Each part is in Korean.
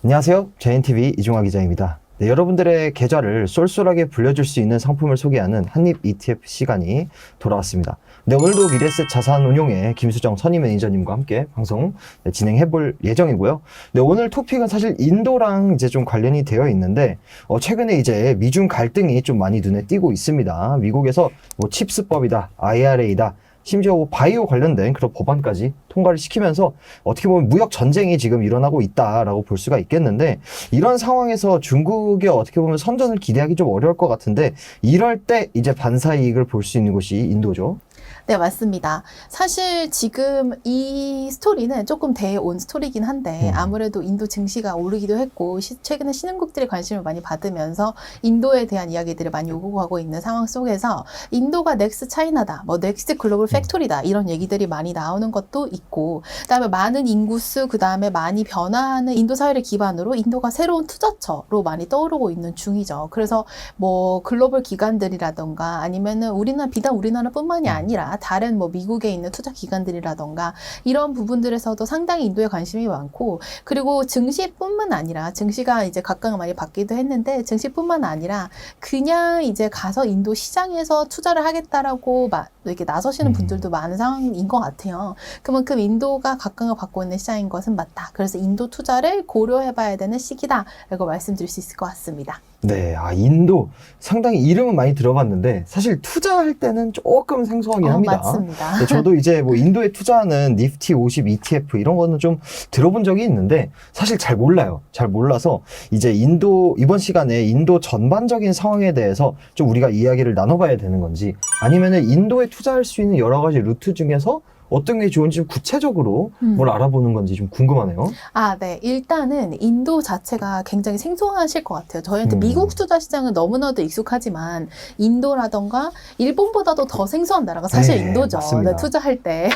안녕하세요. 제인TV 이종화 기자입니다. 네, 여러분들의 계좌를 쏠쏠하게 불려줄 수 있는 상품을 소개하는 한입 ETF 시간이 돌아왔습니다. 네, 오늘도 미래에셋 자산운용의 김수정 선임 매니저님과 함께 방송 진행해 볼 예정이고요. 네, 오늘 토픽은 사실 인도랑 이제 좀 관련이 되어 있는데, 최근에 이제 미중 갈등이 좀 많이 눈에 띄고 있습니다. 미국에서 뭐 칩스법이다, IRA다, 심지어 바이오 관련된 그런 법안까지 통과를 시키면서 어떻게 보면 무역 전쟁이 지금 일어나고 있다라고 볼 수가 있겠는데, 이런 상황에서 중국에 어떻게 보면 선전을 기대하기 좀 어려울 것 같은데, 이럴 때 이제 반사 이익을 볼 수 있는 곳이 인도죠. 네, 맞습니다. 사실 지금 이 스토리는 조금 대온 스토리긴 한데 아무래도 인도 증시가 오르기도 했고 최근에 신흥국들의 관심을 많이 받으면서 인도에 대한 이야기들을 많이 오고 가고 있는 상황 속에서 인도가 넥스트 차이나다, 뭐 넥스트 글로벌 팩토리다 이런 얘기들이 많이 나오는 것도 있고, 그다음에 많은 인구수, 그다음에 많이 변화하는 인도 사회를 기반으로 인도가 새로운 투자처로 많이 떠오르고 있는 중이죠. 그래서 뭐 글로벌 기관들이라던가 아니면은 비단 우리나라뿐만이 아니라 다른 뭐 미국에 있는 투자 기관들이라던가 이런 부분들에서도 상당히 인도에 관심이 많고, 그리고 증시뿐만 아니라 증시가 이제 각광을 많이 받기도 했는데 증시뿐만 아니라 그냥 이제 가서 인도 시장에서 투자를 하겠다라고 이렇게 나서시는 분들도 많은 상황인 것 같아요. 그만큼 인도가 각광을 받고 있는 시장인 것은 맞다. 그래서 인도 투자를 고려해봐야 되는 시기다라고 말씀드릴 수 있을 것 같습니다. 네, 인도 상당히 이름은 많이 들어봤는데 사실 투자할 때는 조금 생소하긴 합니다. 맞습니다. 네, 저도 이제 뭐 인도에 투자하는 니프티 50 ETF 이런 거는 좀 들어본 적이 있는데 사실 잘 몰라요. 잘 몰라서 이제 이번 시간에 인도 전반적인 상황에 대해서 좀 우리가 이야기를 나눠봐야 되는 건지, 아니면은 인도에 투자할 수 있는 여러 가지 루트 중에서 어떤 게 좋은지 좀 구체적으로 뭘 알아보는 건지 좀 궁금하네요. 네. 일단은 인도 자체가 굉장히 생소하실 것 같아요. 저희한테 미국 투자 시장은 너무나도 익숙하지만 인도라던가 일본보다도 더 생소한 나라가 사실 인도죠. 네, 투자할 때.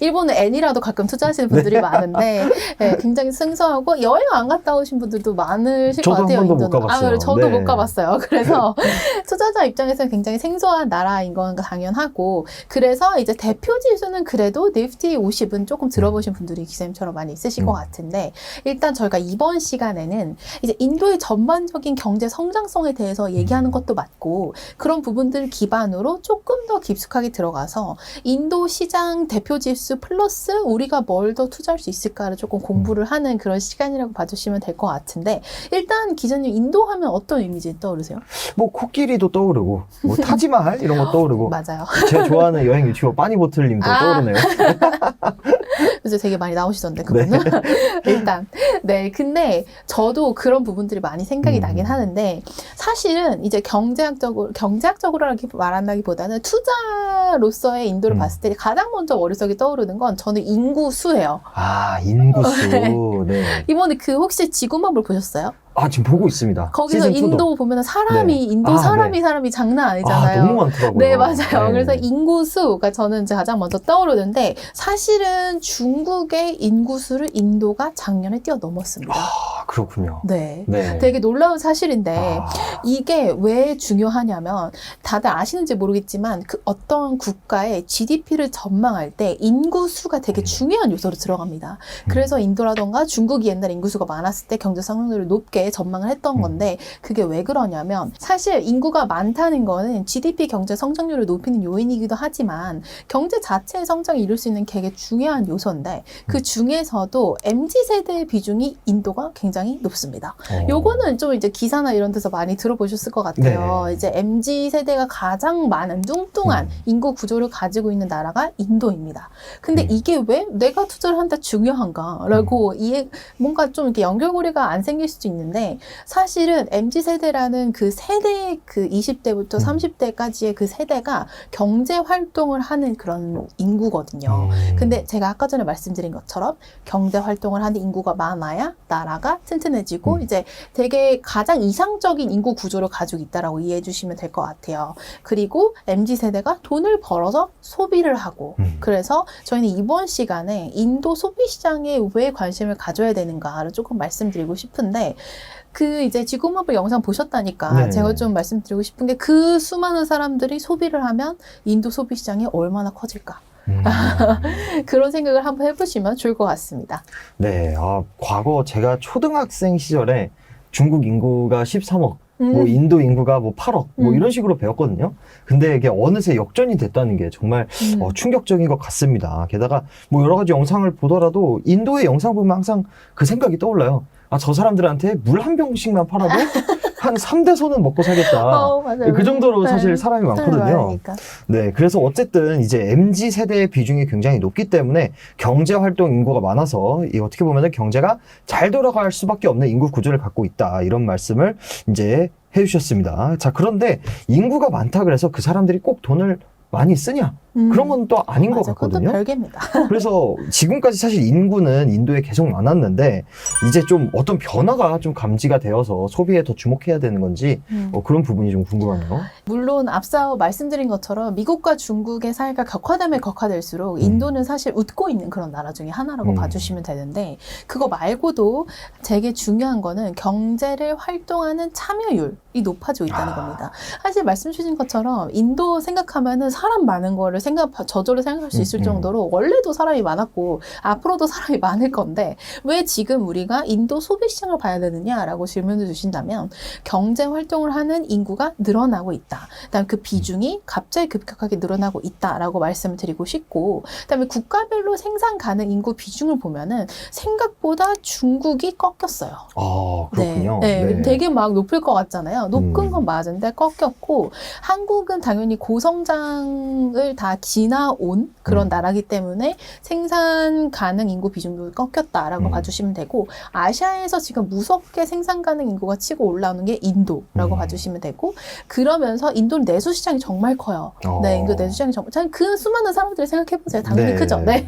일본은 N이라도 가끔 투자하시는 분들이 많은데 네, 굉장히 생소하고 여행 안 갔다 오신 분들도 많으실 것 같아요. 저도 한 번도 못 가봤어요. 저도 못 가봤어요. 그래서 투자자 입장에서는 굉장히 생소한 나라인 건 당연하고, 그래서 이제 대표 지수는 그래도 니프티 50은 조금 들어보신 분들이 기자님처럼 많이 있으실 것 같은데, 일단 저희가 이번 시간에는 이제 인도의 전반적인 경제 성장성에 대해서 얘기하는 것도 맞고, 그런 부분들 기반으로 조금 더 깊숙하게 들어가서 인도 시장 대표 지수 플러스 우리가 뭘 더 투자할 수 있을까를 조금 공부를 하는 그런 시간이라고 봐주시면 될 것 같은데, 일단 기자님 인도 하면 어떤 이미지 떠오르세요? 뭐 코끼리도 떠오르고 뭐 타지마할 이런 거 떠오르고 맞아요. 제가 좋아하는 여행 유튜버 빠니보틀님도 떠오르네요. 그래서 되게 많이 나오시던데 그분은. 일단 근데 저도 그런 부분들이 많이 생각이 나긴 하는데, 사실은 이제 경제학적으로 말한다기보다는 투자로서의 인도를 봤을 때 가장 먼저 머릿속에 떠오르는 건 저는 인구수예요. 인구수. 네. 이번에 혹시 지구맵을 보셨어요? 지금 보고 있습니다. 거기서 인도 보면은 사람이 사람이 장난 아니잖아요. 너무 많더라고요. 네, 맞아요. 그래서 인구수가 저는 이제 가장 먼저 떠오르는데, 사실은 중국의 인구수를 인도가 작년에 뛰어넘었습니다. 그렇군요. 네. 되게 놀라운 사실인데, 이게 왜 중요하냐면, 다들 아시는지 모르겠지만, 어떤 국가의 GDP를 전망할 때 인구수가 되게 중요한 요소로 들어갑니다. 그래서 인도라던가 중국이 옛날 인구수가 많았을 때 경제 성장률을 높게 전망을 했던 건데, 그게 왜 그러냐면, 사실 인구가 많다는 거는 GDP 경제 성장률을 높이는 요인이기도 하지만 경제 자체의 성장을 이룰 수 있는 되게 중요한 요소인데, 그 중에서도 MZ세대의 비중이 인도가 굉장히 높습니다. 요거는 좀 이제 기사나 이런 데서 많이 들어보셨을 것 같아요. 이제 MZ세대가 가장 많은 뚱뚱한 인구 구조를 가지고 있는 나라가 인도입니다. 근데 이게 왜 내가 투자를 한다 중요한가? 라고 뭔가 좀 이렇게 연결고리가 안 생길 수도 있는데, 사실은 MZ세대라는 그 세대, 그 20대부터 30대까지의 그 세대가 경제 활동을 하는 그런 인구거든요. 근데 제가 아까 전에 말씀드린 것처럼 경제 활동을 하는 인구가 많아야 나라가 튼튼해지고 이제 되게 가장 이상적인 인구 구조를 가지고 있다라고 이해해 주시면 될 것 같아요. 그리고 MZ세대가 돈을 벌어서 소비를 하고, 그래서 저희는 이번 시간에 인도 소비 시장에 왜 관심을 가져야 되는가를 조금 말씀드리고 싶은데, 이제 지구마블 영상 보셨다니까 제가 좀 말씀드리고 싶은 게, 그 수많은 사람들이 소비를 하면 인도 소비 시장이 얼마나 커질까? 그런 생각을 한번 해보시면 좋을 것 같습니다. 네, 과거 제가 초등학생 시절에 중국 인구가 13억, 뭐 인도 인구가 뭐 8억, 뭐 이런 식으로 배웠거든요. 근데 이게 어느새 역전이 됐다는 게 정말 충격적인 것 같습니다. 게다가 뭐 여러 가지 영상을 보더라도 인도의 영상 보면 항상 그 생각이 떠올라요. 저 사람들한테 물 한 병씩만 팔아도 한 3대손은 먹고 살겠다. 맞아요. 그 정도로 네. 사실 사람이 많거든요. 많으니까. 네, 그래서 어쨌든 이제 MZ 세대의 비중이 굉장히 높기 때문에 경제 활동 인구가 많아서 이 어떻게 보면 경제가 잘 돌아갈 수밖에 없는 인구 구조를 갖고 있다. 이런 말씀을 이제 해주셨습니다. 자, 그런데 인구가 많다 그래서 그 사람들이 꼭 돈을 많이 쓰냐? 그런 건 또 아닌 것 맞아, 그것도 같거든요. 별개입니다. 그래서 지금까지 사실 인구는 인도에 계속 많았는데 이제 좀 어떤 변화가 좀 감지가 되어서 소비에 더 주목해야 되는 건지 그런 부분이 좀 궁금하네요. 물론 앞서 말씀드린 것처럼 미국과 중국의 사이가 격화되면 격화될수록 인도는 사실 웃고 있는 그런 나라 중에 하나라고 봐주시면 되는데 그거 말고도 되게 중요한 거는 경제를 활동하는 참여율이 높아지고 있다는 겁니다. 사실 말씀 주신 것처럼 인도 생각하면은 사람 많은 거를 저절로 생각할 수 있을 정도로 원래도 사람이 많았고 앞으로도 사람이 많을 건데 왜 지금 우리가 인도 소비 시장을 봐야 되느냐라고 질문을 주신다면 경제 활동을 하는 인구가 늘어나고 있다. 그다음에 그 비중이 갑자기 급격하게 늘어나고 있다라고 말씀을 드리고 싶고 그다음에 국가별로 생산 가능 인구 비중을 보면은 생각보다 중국이 꺾였어요. 그렇군요. 네. 네. 되게 막 높을 것 같잖아요. 높은 건 맞은데 꺾였고 한국은 당연히 고성장을 다 지나온 그런 나라기 때문에 생산 가능 인구 비중도 꺾였다라고 봐주시면 되고 아시아에서 지금 무섭게 생산 가능 인구가 치고 올라오는 게 인도라고 봐주시면 되고 그러면서 인도 내수 시장이 정말 커요. 네, 인도 내수 시장이 정말 그 수많은 사람들을 생각해보세요. 당연히 네. 크죠. 네.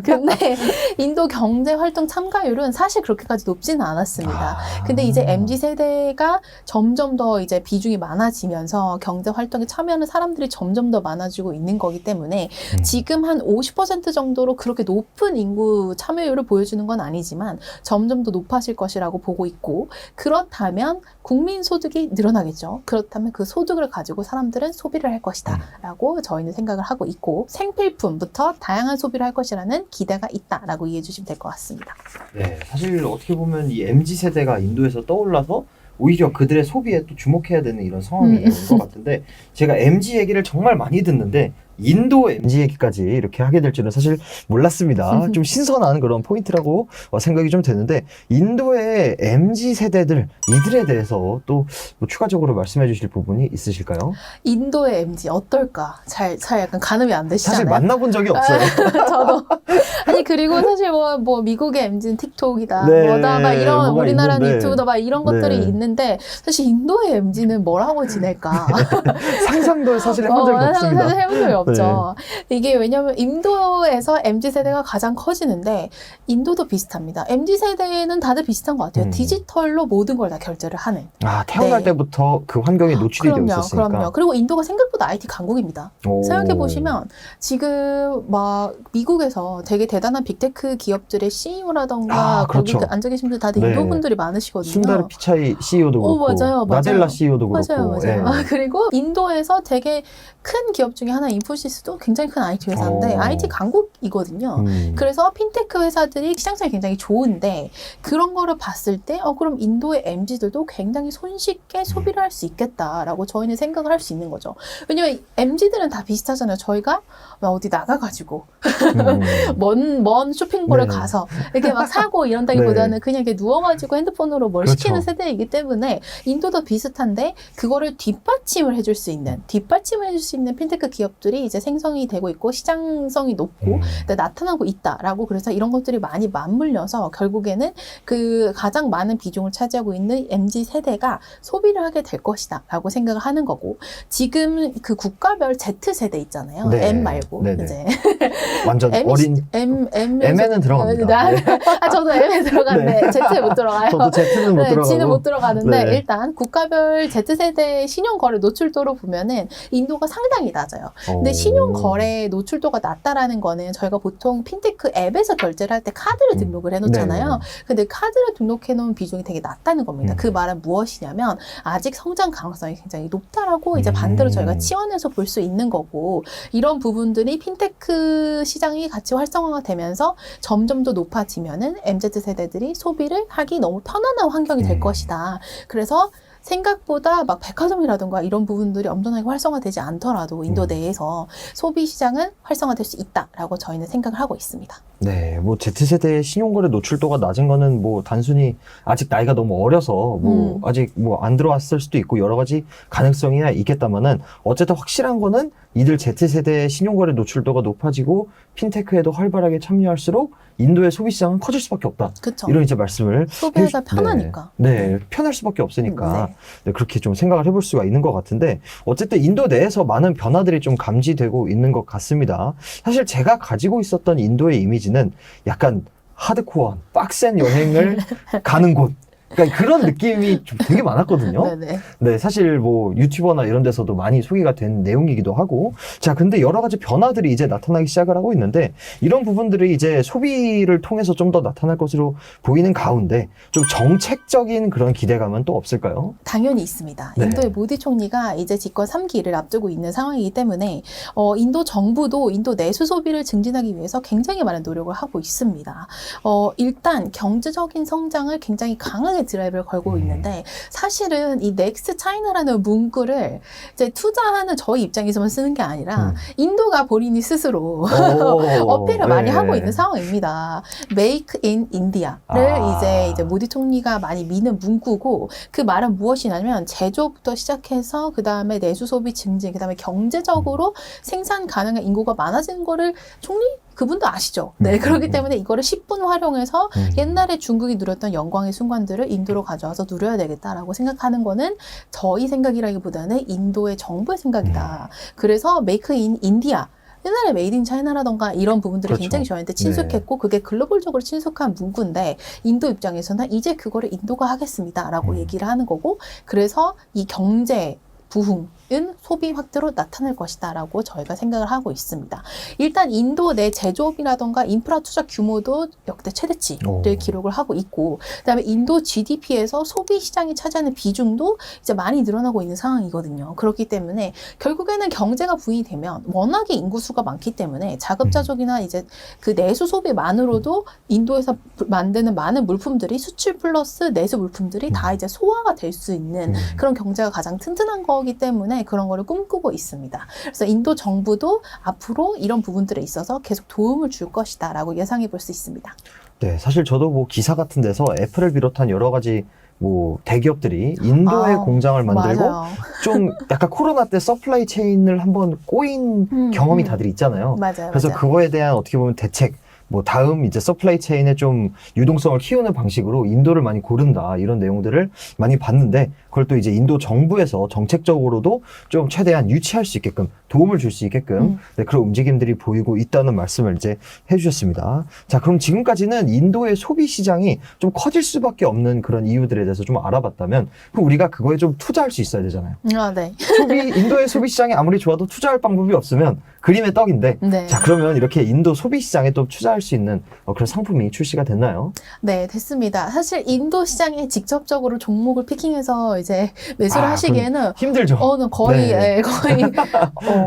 근데 인도 경제 활동 참가율은 사실 그렇게까지 높지는 않았습니다. 근데 이제 MZ 세대가 점점 더 이제 비중이 많아지면서 경제 활동에 참여하는 사람들이 점점 더 많아지고 있는 거기 때문에 지금 한 50% 정도로 그렇게 높은 인구 참여율을 보여주는 건 아니지만 점점 더 높아질 것이라고 보고 있고 그렇다면 국민 소득이 늘어나겠죠. 그렇다면 그 소득을 가지고 사람들은 소비를 할 것이다 라고 저희는 생각을 하고 있고 생필품부터 다양한 소비를 할 것이라는 기대가 있다 라고 이해해 주시면 될 것 같습니다. 네, 사실 어떻게 보면 이 MZ 세대가 인도에서 떠올라서 오히려 그들의 소비에 또 주목해야 되는 이런 상황이 온 것 같은데 제가 MZ 얘기를 정말 많이 듣는데 인도 MZ 얘기까지 이렇게 하게 될 줄은 사실 몰랐습니다. 좀 신선한 그런 포인트라고 생각이 좀 되는데 인도의 MZ 세대들 이들에 대해서 또 뭐 추가적으로 말씀해 주실 부분이 있으실까요? 인도의 MZ 어떨까? 잘 약간 가늠이 안 되시잖아요. 사실 만나본 적이 없어요. 저도. 아니 그리고 사실 뭐 미국의 MZ는 틱톡이다. 네, 뭐다 막 이런 뭐가 우리나라는 있는데. 유튜브다 막 이런 것들이 네. 있는데 사실 인도의 MZ는 뭘 하고 지낼까? 상상도 사실 해본 적이 없습니다. 사실 해본 적이 없죠. 이게 왜냐면 인도에서 MZ 세대가 가장 커지는데 인도도 비슷합니다. MZ 세대는 다들 비슷한 것 같아요. 디지털로 모든 걸 다 결제를 하는. 태어날 네. 때부터 그 환경에 노출이 되어 있었으니까. 그럼요. 그리고 인도가 생각보다 IT 강국입니다. 생각해 보시면 지금 막 미국에서 되게 대단한 빅테크 기업들의 CEO라던가 그렇죠. 거기 앉아 계신 분들 다들 네. 인도 분들이 많으시거든요. 순다르 피차이 CEO도 그렇고 맞아요. 나델라 CEO도 그렇고 맞아요. 예. 그리고 인도에서 되게 큰 기업 중에 하나 인포시스도 굉장히 큰 IT 회사인데 IT 강국이거든요. 그래서 핀테크 회사들이 시장성이 굉장히 좋은데 그런 거를 봤을 때 그럼 인도의 MZ들도 굉장히 손쉽게 소비를 할 수 있겠다라고 저희는 생각을 할 수 있는 거죠. 왜냐면 MZ들은 다 비슷하잖아요. 저희가 어디 나가가지고 먼 쇼핑몰을 네. 가서 이렇게 막 사고 이런다기보다는 그냥 이렇게 누워가지고 핸드폰으로 뭘 그렇죠. 시키는 세대이기 때문에 인도도 비슷한데 그거를 뒷받침을 해줄 수 있는 핀테크 기업들이 이제 생성이 되고 있고 시장성이 높고 나타나고 있다라고 그래서 이런 것들이 많이 맞물려서 결국에는 그 가장 많은 비중을 차지하고 있는 MZ 세대가 소비를 하게 될 것이다 라고 생각을 하는 거고 지금 그 국가별 Z 세대 있잖아요. 네. M 말고 네네. 이제 완전 M, 어린 M에는 들어갑니다. 네. 저도 M에 들어갔는데 네. Z에 못 들어가요. 저도 Z는 못 들어가고. G는 못 들어가는데 네. 일단 국가별 Z세대 신용거래 노출도로 보면은 인도가 상당히 낮아요. 근데 신용거래 노출도가 낮다라는 거는 저희가 보통 핀테크 앱에서 결제를 할 때 카드를 등록을 해놓잖아요. 네. 근데 카드를 등록해놓은 비중이 되게 낮다는 겁니다. 음. 그 말은 무엇이냐면 아직 성장 가능성이 굉장히 높다라고 이제 반대로 저희가 치환해서 볼 수 있는 거고, 이런 부분들이 핀테크 시장이 같이 활성화가 되면서 점점 더 높아지면은 MZ세대들이 소비를 하기 너무 편안한 환경이 될 것이다. 그래서 생각보다 막 백화점이라든가 이런 부분들이 엄청나게 활성화되지 않더라도 인도 내에서 소비 시장은 활성화될 수 있다라고 저희는 생각을 하고 있습니다. 네, 뭐 Z세대의 신용거래 노출도가 낮은 거는 뭐 단순히 아직 나이가 너무 어려서 뭐 아직 뭐 안 들어왔을 수도 있고 여러 가지 가능성이야 있겠다마는 어쨌든 확실한 거는 이들 Z세대의 신용거래 노출도가 높아지고 핀테크에도 활발하게 참여할수록 인도의 소비시장은 커질 수밖에 없다. 그쵸. 이런 이제 말씀을 소비가 편하니까. 네, 편할 수밖에 없으니까 네, 그렇게 좀 생각을 해볼 수가 있는 것 같은데 어쨌든 인도 내에서 많은 변화들이 좀 감지되고 있는 것 같습니다. 사실 제가 가지고 있었던 인도의 이미지는 약간 하드코어한 빡센 여행을 가는 곳. 그러니까 그런 느낌이 좀 되게 많았거든요. 네네. 네, 사실 뭐 유튜버나 이런 데서도 많이 소개가 된 내용이기도 하고. 자, 근데 여러 가지 변화들이 이제 나타나기 시작을 하고 있는데 이런 부분들이 이제 소비를 통해서 좀 더 나타날 것으로 보이는 가운데 좀 정책적인 그런 기대감은 또 없을까요? 당연히 있습니다. 네. 인도의 모디 총리가 이제 집권 3기를 앞두고 있는 상황이기 때문에 인도 정부도 인도 내수 소비를 증진하기 위해서 굉장히 많은 노력을 하고 있습니다. 일단 경제적인 성장을 굉장히 강하게 드라이브를 걸고 있는데 사실은 이 넥스트 차이나라는 문구를 이제 투자하는 저희 입장에서만 쓰는 게 아니라 인도가 본인이 스스로 어필을 많이 하고 있는 상황입니다. Make in India를 이제 모디 총리가 많이 미는 문구고, 그 말은 무엇이냐면 제조부터 시작해서 그 다음에 내수 소비 증진, 그 다음에 경제적으로 생산 가능한 인구가 많아지는 거를 그분도 아시죠? 네, 그렇기 때문에 이거를 10분 활용해서 옛날에 중국이 누렸던 영광의 순간들을 인도로 가져와서 누려야 되겠다라고 생각하는 거는 저희 생각이라기보다는 인도의 정부의 생각이다. 그래서 Make in India, 옛날에 메이드 인 차이나라던가 이런 부분들이 그렇죠. 굉장히 저희한테 친숙했고 그게 글로벌적으로 친숙한 문구인데 인도 입장에서는 이제 그거를 인도가 하겠습니다라고 얘기를 하는 거고, 그래서 이 경제 부흥은 소비 확대로 나타날 것이다 라고 저희가 생각을 하고 있습니다. 일단 인도 내 제조업이라던가 인프라 투자 규모도 역대 최대치를 기록을 하고 있고, 그다음에 인도 GDP에서 소비 시장이 차지하는 비중도 이제 많이 늘어나고 있는 상황이거든요. 그렇기 때문에 결국에는 경제가 부흥이 되면 워낙에 인구수가 많기 때문에 자급자족이나 이제 그 내수 소비만으로도 인도에서 만드는 많은 물품들이 수출 플러스 내수 물품들이 다 이제 소화가 될 수 있는 그런 경제가 가장 튼튼한 거기 때문에 그런 거를 꿈꾸고 있습니다. 그래서 인도 정부도 앞으로 이런 부분들에 있어서 계속 도움을 줄 것이다 라고 예상해 볼 수 있습니다. 네, 사실 저도 뭐 기사 같은 데서 애플을 비롯한 여러 가지 뭐 대기업들이 인도에 공장을 만들고 맞아요. 좀 약간 코로나 때 서플라이 체인을 한번 꼬인 경험이 다들 있잖아요. 맞아요. 그래서 맞아요. 그거에 대한 어떻게 보면 대책, 뭐 다음 이제 서플라이 체인의 좀 유동성을 키우는 방식으로 인도를 많이 고른다 이런 내용들을 많이 봤는데, 그걸 또 이제 인도 정부에서 정책적으로도 좀 최대한 유치할 수 있게끔 도움을 줄 수 있게끔 네, 그런 움직임들이 보이고 있다는 말씀을 이제 해주셨습니다. 자, 그럼 지금까지는 인도의 소비 시장이 좀 커질 수밖에 없는 그런 이유들에 대해서 좀 알아봤다면, 그럼 우리가 그거에 좀 투자할 수 있어야 되잖아요. 네. 인도의 소비 시장이 아무리 좋아도 투자할 방법이 없으면 그림의 떡인데, 네. 자, 그러면 이렇게 인도 소비 시장에 또 투자할 수 있는 그런 상품이 출시가 됐나요? 네, 됐습니다. 사실 인도 시장에 직접적으로 종목을 피킹해서 이제 매수를 하시기에는 힘들죠. 거의 네.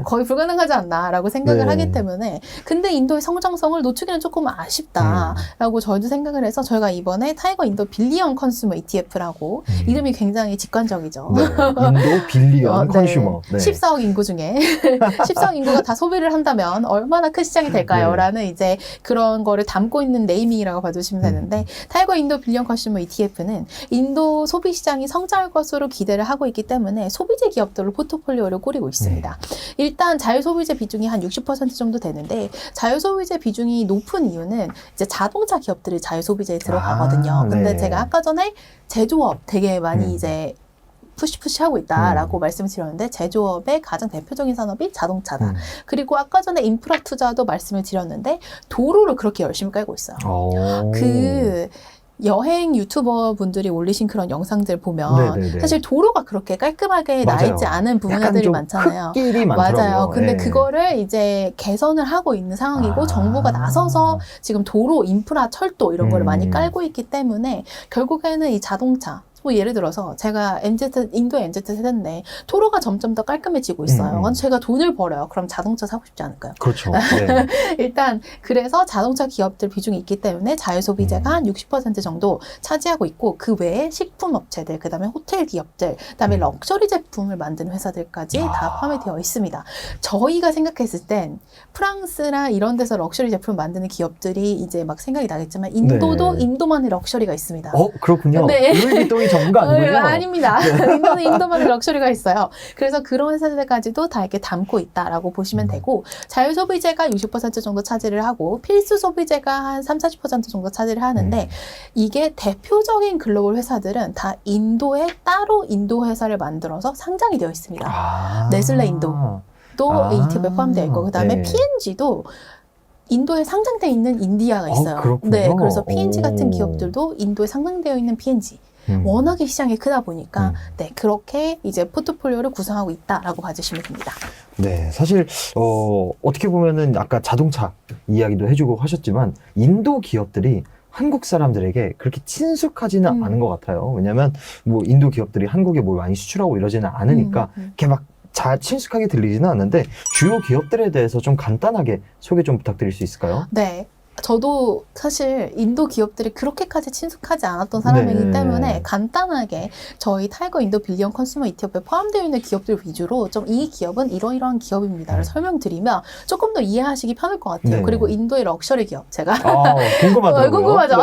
거의 불가능하지 않나라고 생각을 네. 하기 때문에, 근데 인도의 성장성을 놓치기는 조금 아쉽다라고 저희도 생각을 해서 저희가 이번에 타이거 인도 빌리언 컨슈머 ETF라고 이름이 굉장히 직관적이죠. 네, 인도 빌리언 컨슈머. 네. 14억 인구 중에 14억 인구가 다 소비를 한다면 얼마나 큰 시장이 될까요? 네. 라는 이제 그런 거를 담고 있는 네이밍이라고 봐주시면 되는데, 타이거 인도 빌리언 컨슈머 ETF는 인도 소비 시장이 성장할 것으로 기대를 하고 있기 때문에 소비재 기업들을 포트폴리오를 꾸리고 있습니다. 일단 자유소비재 비중이 한 60% 정도 되는데, 자유소비재 비중이 높은 이유는 이제 자동차 기업들이 자유소비재에 들어가거든요. 근데 네. 제가 아까 전에 제조업 되게 많이 이제 푸시하고 있다라고 말씀을 드렸는데 제조업의 가장 대표적인 산업이 자동차다. 음. 그리고 아까 전에 인프라 투자도 말씀을 드렸는데 도로를 그렇게 열심히 깔고 있어요. 오. 그 여행 유튜버 분들이 올리신 그런 영상들 보면 네네네. 사실 도로가 그렇게 깔끔하게 나 맞아요. 있지 않은 약간 분야들이 좀 많잖아요. 흙길이 많더라고요. 맞아요. 근데 예. 그거를 이제 개선을 하고 있는 상황이고 아. 정부가 나서서 지금 도로, 인프라, 철도 이런 거를 많이 음. 깔고 있기 때문에 결국에는 이 자동차 뭐 예를 들어서 제가 인도의 MZ 세대인데 도로가 점점 더 깔끔해지고 있어요. 제가 돈을 벌어요. 그럼 자동차 사고 싶지 않을까요? 그렇죠. 네. 일단 그래서 자동차 기업들 비중이 있기 때문에 자율소비재가 한 60% 정도 차지하고 있고 그 외에 식품업체들, 그다음에 호텔 기업들, 그다음에 럭셔리 제품을 만드는 회사들까지 다 포함되어 있습니다. 저희가 생각했을 땐 프랑스나 이런 데서 럭셔리 제품을 만드는 기업들이 이제 막 생각이 나겠지만 인도도 네. 인도만의 럭셔리가 있습니다. 그렇군요. 네. 루이비통이 전부가 아니군요. 아닙니다. 인도는 인도만의 럭셔리가 있어요. 그래서 그런 회사들까지도 다 이렇게 담고 있다라고 보시면 되고 자율소비재가 60% 정도 차지를 하고 필수 소비재가 한 30-40% 정도 차지를 하는데 이게 대표적인 글로벌 회사들은 다 인도에 따로 인도 회사를 만들어서 상장이 되어 있습니다. 아. 네슬레 인도. 또 ETF에 포함되어 있고 그다음에 네. P&G도 인도에 상장되어 있는 인디아가 있어요. 그렇군요. 네, 그래서 P&G 오. 같은 기업들도 인도에 상장되어 있는 P&G. 워낙에 시장이 크다 보니까 네, 그렇게 이제 포트폴리오를 구성하고 있다라고 봐주시면 됩니다. 네, 사실 어떻게 보면은 아까 자동차 이야기도 해주고 하셨지만 인도 기업들이 한국 사람들에게 그렇게 친숙하지는 않은 것 같아요. 왜냐하면 뭐 인도 기업들이 한국에 뭘 많이 수출하고 이러지는 않으니까 이렇게 막 잘 친숙하게 들리지는 않는데 주요 기업들에 대해서 좀 간단하게 소개 좀 부탁드릴 수 있을까요? 네. 저도 사실 인도 기업들이 그렇게까지 친숙하지 않았던 사람이기 네. 때문에 간단하게 저희 타이거 인도 빌리언 컨슈머 ETF에 포함되어 있는 기업들 위주로 좀 이 기업은 이러이러한 기업입니다를 설명드리면 조금 더 이해하시기 편할 것 같아요. 네. 그리고 인도의 럭셔리 기업 제가 궁금하더라고요. 궁금하죠?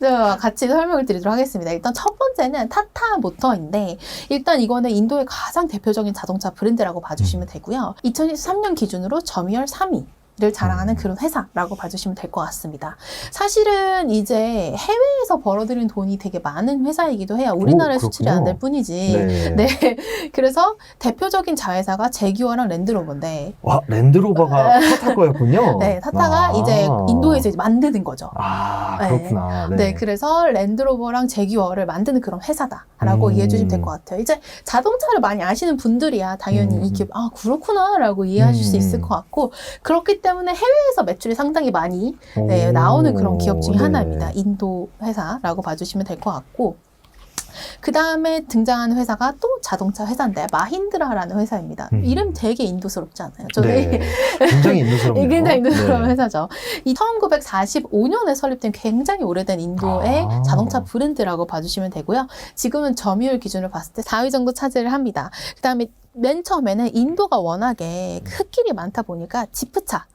네. 같이 설명을 드리도록 하겠습니다. 일단 첫 번째는 타타 모터인데 일단 이거는 인도의 가장 대표적인 자동차 브랜드라고 봐주시면 되고요. 2023년 기준으로 점유율 3위. 를 자랑하는 그런 회사라고 봐주시면 될 것 같습니다. 사실은 이제 해외에서 벌어들인 돈이 되게 많은 회사이기도 해요. 우리나라에 수출이 안 될 뿐이지. 네. 네. 그래서 대표적인 자회사가 제규어랑 랜드로버인데. 와, 랜드로버가 타타 거였군요. 네, 타타가 이제 인도에서 이제 만드는 거죠. 아, 그렇구나. 네. 네, 그래서 랜드로버랑 제규어를 만드는 그런 회사다라고 이해해 주시면 될 것 같아요. 이제 자동차를 많이 아시는 분들이야 당연히 이 기업, 그렇구나라고 이해하실 수 있을 것 같고 그렇기 때문에 해외에서 매출이 상당히 많이 네, 나오는 그런 기업 중에 하나입니다. 인도 회사라고 봐주시면 될 것 같고 그 다음에 등장하는 회사가 또 자동차 회사인데 마힌드라라는 회사입니다. 이름 되게 인도스럽지 않아요? 네, 굉장히 인도스럽네요. 굉장히 인도스러운 네. 회사죠. 이 1945년에 설립된 굉장히 오래된 인도의 자동차 브랜드라고 봐주시면 되고요. 지금은 점유율 기준을 봤을 때 4위 정도 차지를 합니다. 그 다음에 맨 처음에는 인도가 워낙에 흙길이 많다 보니까 지프차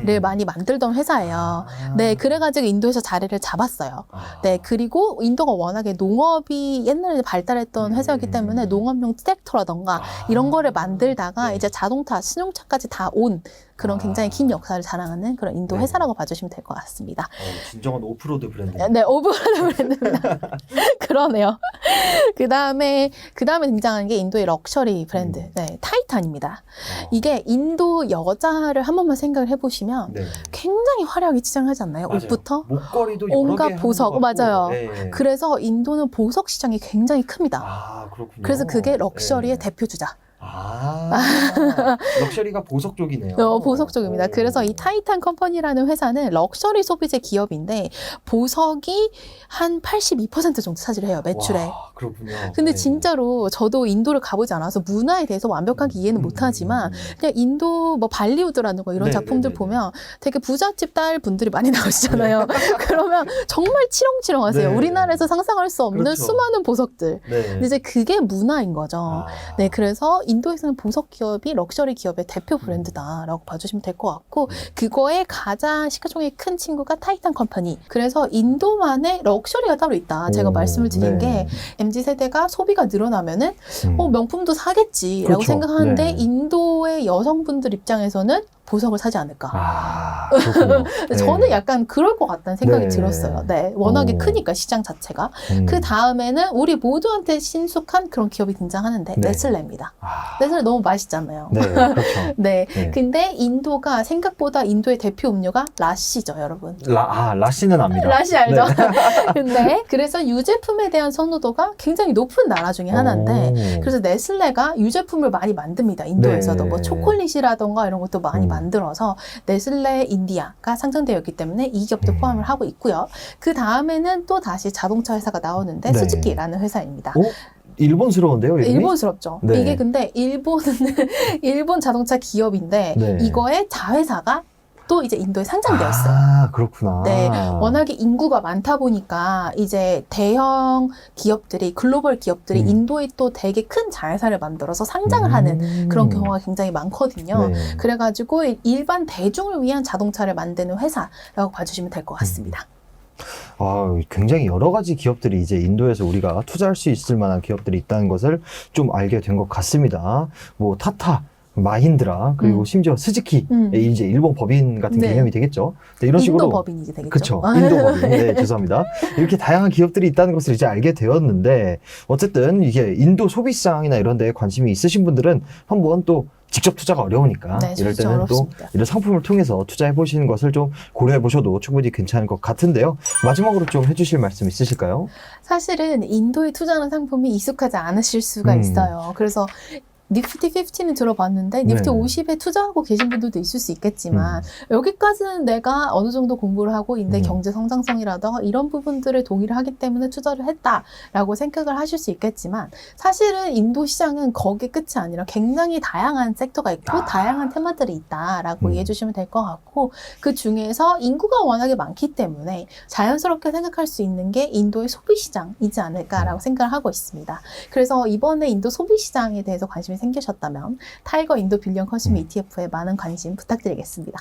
를 많이 만들던 회사예요. 네, 그래가지고 인도에서 자리를 잡았어요. 네, 그리고 인도가 워낙에 농업이 옛날에 발달했던 회사였기 때문에 농업용 트랙터라던가 이런 거를 만들다가 이제 자동차, 승용차까지 다 온 그런 굉장히 긴 역사를 자랑하는 그런 인도 회사라고 봐주시면 될 것 같습니다. 진정한 오프로드 브랜드. 네, 오프로드 브랜드입니다. 그러네요. 그 다음에 등장하는 게 인도의 럭셔리 브랜드, 네, 타이탄입니다. 이게 인도 여자를 한 번만 생각을 해보시면 네. 굉장히 화려하게 치장하지 않나요? 맞아요. 옷부터 목걸이도 여러 온갖 개 보석, 하는 것 같고. 맞아요. 네. 그래서 인도는 보석 시장이 굉장히 큽니다. 아, 그렇군요. 그래서 그게 럭셔리의 네. 대표주자. 럭셔리가 보석 쪽이네요. 보석 쪽입니다. 그래서 이 타이탄 컴퍼니라는 회사는 럭셔리 소비재 기업인데 보석이 한 82% 정도 차지를 해요, 매출에. 와, 그렇군요. 근데 네. 진짜로 저도 인도를 가보지 않아서 문화에 대해서 완벽하게 이해는 못하지만 그냥 인도 뭐 발리우드라는 거 이런 네, 작품들 네, 네, 보면 되게 부잣집 딸 분들이 많이 나오시잖아요. 그러면 정말 치렁치렁하세요. 네. 우리나라에서 상상할 수 없는 그렇죠. 수많은 보석들. 네. 근데 이제 그게 문화인 거죠. 네, 그래서 인도에서는 보석 기업이 럭셔리 기업의 대표 브랜드다라고 봐주시면 될 것 같고 그거의 가장 시가총액이 큰 친구가 타이탄 컴퍼니. 그래서 인도만의 럭셔리가 따로 있다. 제가 말씀을 드린 게 MZ세대가 소비가 늘어나면은 명품도 사겠지라고 그렇죠. 생각하는데 네. 인도의 여성분들 입장에서는 보석을 사지 않을까. 아, 그렇군요. 네. 저는 약간 그럴 것 같다는 생각이 네. 들었어요. 네, 워낙에 오. 크니까 시장 자체가. 음. 그 다음에는 우리 모두한테 친숙한 그런 기업이 등장하는데 네. 네슬레입니다. 아, 네슬레 너무 맛있잖아요. 네, 그렇죠. 네. 네. 근데 인도가 생각보다 인도의 대표 음료가 라시죠, 여러분. 라시는 압니다. 라시 알죠? 네. 근데 그래서 유제품에 대한 선호도가 굉장히 높은 나라 중에 하나인데 오. 그래서 네슬레가 유제품을 많이 만듭니다. 인도에서도 네. 뭐 초콜릿이라던가 이런 것도 많이 음. 만들어서 네슬레 인디아가 상장되어 있기 때문에 이 기업도 음. 포함을 하고 있고요. 그 다음에는 또 다시 자동차 회사가 나오는데 네. 스즈키라는 회사입니다. 오? 일본스러운데요, 이름이? 일본스럽죠. 네. 이게 근데 일본 자동차 기업인데 네. 이거의 자회사가 또 이제 인도에 상장되어 있어요. 아, 그렇구나. 네, 워낙에 인구가 많다 보니까 이제 대형 기업들이, 글로벌 기업들이 인도에 또 되게 큰 자회사를 만들어서 상장을 하는 그런 경우가 굉장히 많거든요. 네. 그래가지고 일반 대중을 위한 자동차를 만드는 회사라고 봐주시면 될 것 같습니다. 아, 굉장히 여러 가지 기업들이 이제 인도에서 우리가 투자할 수 있을 만한 기업들이 있다는 것을 좀 알게 된 것 같습니다. 뭐 타타, 마힌드라, 그리고 심지어 스즈키, 이제 일본 법인 같은 네. 개념이 되겠죠. 네, 이런 식으로. 인도 법인이 되겠죠. 그쵸. 인도 법인. 네, 죄송합니다. 이렇게 다양한 기업들이 있다는 것을 이제 알게 되었는데, 어쨌든 이게 인도 소비시장이나 이런 데에 관심이 있으신 분들은 한번 또 직접 투자가 어려우니까 네, 이럴 진짜 때는 어렵습니다. 또 이런 상품을 통해서 투자해 보시는 것을 좀 고려해 보셔도 충분히 괜찮을 것 같은데요. 마지막으로 좀 해주실 말씀 있으실까요? 사실은 인도에 투자하는 상품이 익숙하지 않으실 수가 있어요. 그래서 니프티 50는 들어봤는데 니프티 네. 50에 투자하고 계신 분들도 있을 수 있겠지만 여기까지는 내가 어느 정도 공부를 하고 인도의 경제 성장성이라던가 이런 부분들을 동의를 하기 때문에 투자를 했다라고 생각을 하실 수 있겠지만 사실은 인도 시장은 거기에 끝이 아니라 굉장히 다양한 섹터가 있고 다양한 테마들이 있다라고 이해해 주시면 될 것 같고 그 중에서 인구가 워낙에 많기 때문에 자연스럽게 생각할 수 있는 게 인도의 소비시장이지 않을까라고 생각을 하고 있습니다. 그래서 이번에 인도 소비시장에 대해서 관심이 생기셨다면 타이거 인도 빌리언 컨슈머 ETF에 많은 관심 부탁드리겠습니다.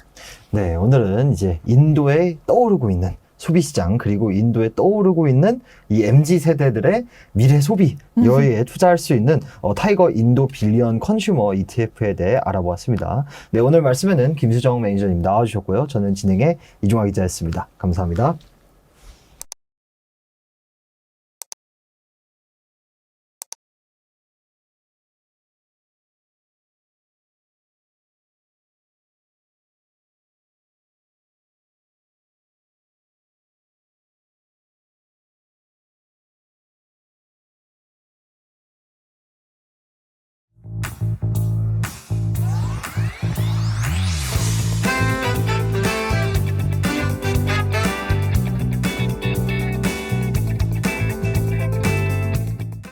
네, 오늘은 이제 인도에 떠오르고 있는 소비시장 그리고 인도에 떠오르고 있는 이 MZ 세대들의 미래 소비 여기에 투자할 수 있는 타이거 인도 빌리언 컨슈머 ETF에 대해 알아보았습니다. 네, 오늘 말씀에는 김수정 매니저님 나와주셨고요. 저는 진행의 이종화 기자였습니다. 감사합니다.